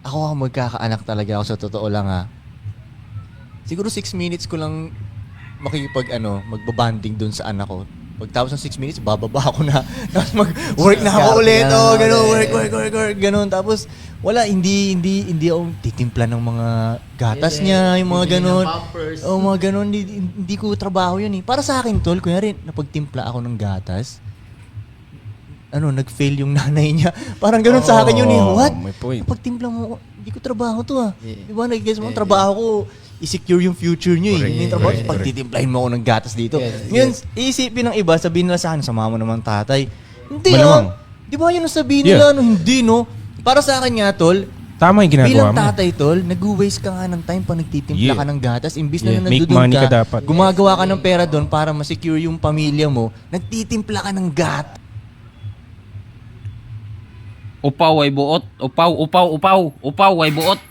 ako magkakaanak talaga ako sa totoo lang ha. Siguro 6 minutes ko lang magbabanding dun sa anak ko. Pagtapos ng 6 minutes, bababa ako na. Tapos mag-work na ako ulit. Gano'n, work. Gano'n. Tapos, hindi ako titimpla ng mga gatas niya, yung mga gano'n. Mga gano'n. Hindi ko trabaho yun eh. Para sa akin, tol, kunyari, napagtimpla ako ng gatas, nag-fail yung nanay niya. Parang gano'n sa akin yun eh. What? May point. Napagtimpla mo, hindi ko trabaho to ah. Diba, nag-guess mo, trabaho ko, i-secure yung future nyo eh. Hindi yung trabaho, pagtitimplahin mo ako ng gatas dito. Ngayon, iisipin ng iba, sabihin nila sa akin, sama mo naman tatay. Hindi ah. Di ba yun ang sabihin nila? Hindi no. Para sa akin nga, tol, tama yung ginagawa bilang mo. tatay, tol, nag-waste ka nga ng time pag nagtitimpla ka ng gatas. Imbis na Make nandun money ka, ka dapat. gumagawa ka ng pera doon para ma-secure yung pamilya mo, nagtitimpla ka ng gatas. Upaw ay buot. Upaw ay buot.